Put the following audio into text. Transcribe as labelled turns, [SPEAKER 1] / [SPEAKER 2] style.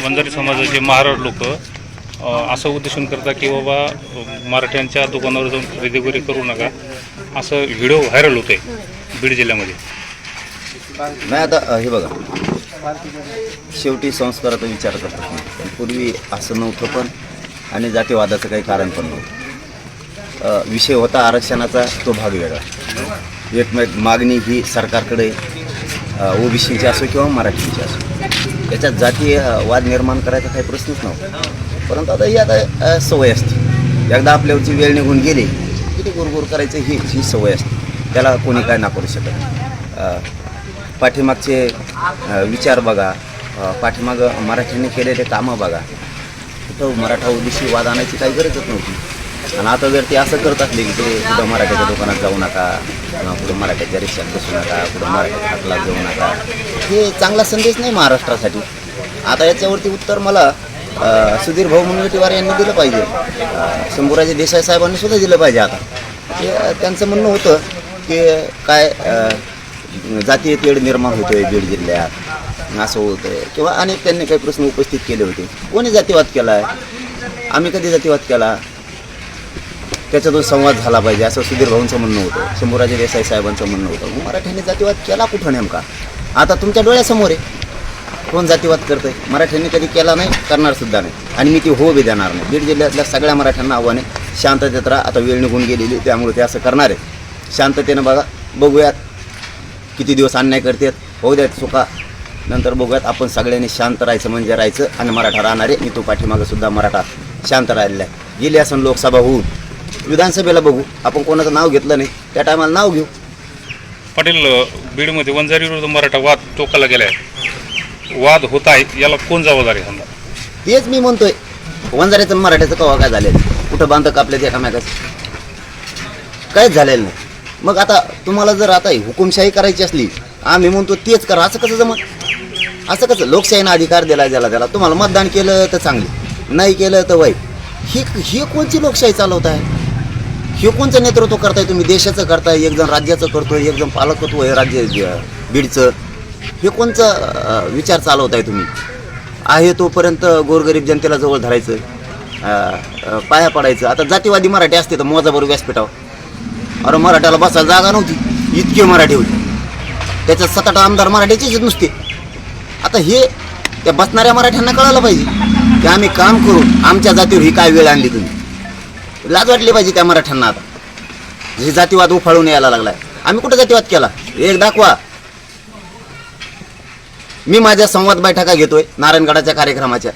[SPEAKER 1] वंजारी समाजाचे महाराज लोक असं उद्देशून करतात की बाबा मराठ्यांच्या दुकानावर जाऊन खरेदी वगैरे करू नका, असं व्हिडिओ व्हायरल होते बीड जिल्ह्यामध्ये.
[SPEAKER 2] नाही आता हे बघा, शेवटी संस्काराचा विचार करतात. पण पूर्वी असं नव्हतं पण, आणि जातीवादाचं काही कारण पण नव्हतं. विषय होता आरक्षणाचा, तो भाग वेगळा. एक मागणी ही सरकारकडे ओबीसीची असो किंवा मराठीची असो, त्याच्यात जाती वाद निर्माण करायचा काही प्रश्नच नव्हता. परंतु आता ही आता सवय असते, एकदा आपल्यावरची वेळ निघून गेली की ते गुरगुर करायचं ही सवय असते. त्याला कोणी काय ना करू शकत. पाठीमागचे विचार बघा, पाठीमागं मराठ्यांनी केलेले कामं बघा. कुठं मराठा ओबीसी वाद आणायची काही गरजच नव्हती. आणि आता जर ते असं करत असले की ते कुठं मराठ्याच्या दुकानात जाऊ नका, कुठं मराठ्याच्या रिक्षात बसू नका, कुठं मराठ्याच्या हातला जाऊ नका, हे चांगला संदेश नाही महाराष्ट्रासाठी. आता याच्यावरती उत्तर मला सुधीर भाऊ मुनगंटीवार यांनी दिलं पाहिजे, शंभूराजे देसाई साहेबांनी सुद्धा दिलं पाहिजे. आता त्यांचं म्हणणं होतं की काय जातीय तेढ निर्माण होतोय बीड जिल्ह्यात, असं होतं किंवा अनेक त्यांनी काही प्रश्न उपस्थित केले होते. कोणी जातीवाद केला आहे? आम्ही कधी जातीवाद केला? त्याच्यातून संवाद झाला पाहिजे असं सुधीर भाऊंचं म्हणणं होतं, शंभूराजे देसाई साहेबांचं म्हणणं होतं. मराठ्यांनी जातीवाद केला कुठं नेमका? आता तुमच्या डोळ्यासमोर आहे. कोण जातीवाद करतंय? मराठ्यांनी कधी केला नाही, करणार सुद्धा नाही, आणि मी ती हो बी देणार नाही. बीड जिल्ह्यातल्या सगळ्या मराठ्यांना आव्हान आहे, शांततेत राहा. आता वेळ निघून गेलेली, त्यामुळे ते असं करणार आहे. शांततेनं बघा, बघूयात किती दिवस अन्याय करतात, होऊ द्यात चुका, नंतर बघूयात. आपण सगळ्यांनी शांत राहायचं म्हणजे राहायचं, आणि मराठा राहणार आहे. मी तो पाठीमागं सुद्धा मराठा शांत राहिलेला आहे. गेली असं लोकसभा होऊन विधानसभेला बघू, आपण कोणाचं नाव घेतलं नाही, त्या टायमाला नाव घेऊ.
[SPEAKER 1] पाटील, बीडमध्ये वंजारी विरुद्ध मराठा वाद टोकाला गेला आहे, वाद होत आहे, याला कोण जबाबदार आहे? समजा
[SPEAKER 2] तेच मी म्हणतोय, वंजाऱ्याचं मराठ्याचं कवा काय झालेलं? कुठं बांध कापल्यात एकामेकाचं? काहीच झालेलं नाही. मग आता तुम्हाला जर आता हुकुमशाही करायची असली, आम्ही म्हणतो तेच करा, असं कसं जमत? असं कसं? लोकशाहीनं अधिकार दिला त्याला तुम्हाला मतदान केलं तर चांगली, नाही केलं तर वाईट. ही कोणची लोकशाही चालवत आहे? हे कोणचं नेतृत्व करताय तुम्ही? देशाचं करताय, एक जण राज्याचं करतोय, एक जण पालकत्व आहे राज्य बीडचं. हे कोणचं विचार चालवत आहे तुम्ही? आहे तोपर्यंत गोरगरीब जनतेला जवळ धरायचं, पाया पडायचं. आता जातीवादी मराठी असते तर मोजाबरोबर व्यासपीठावर, अरे मराठ्याला बसायला जागा नव्हती, इतके मराठी होते, त्याच्यात 7-8 आमदार मराठ्याचेच नुसते. आता हे त्या बसणाऱ्या मराठ्यांना कळायला पाहिजे की आम्ही काम करून आमच्या जातीवर ही काय वेळ आणली तुम्ही. लाज वाटली पाहिजे त्या मराठ्यांना. आता हे जातीवाद उफाळून यायला लागलाय. आम्ही कुठं जातीवाद केला? एक दाखवा. मी माझ्या संवाद बैठका घेतोय नारायणगडाच्या कार्यक्रमाच्या,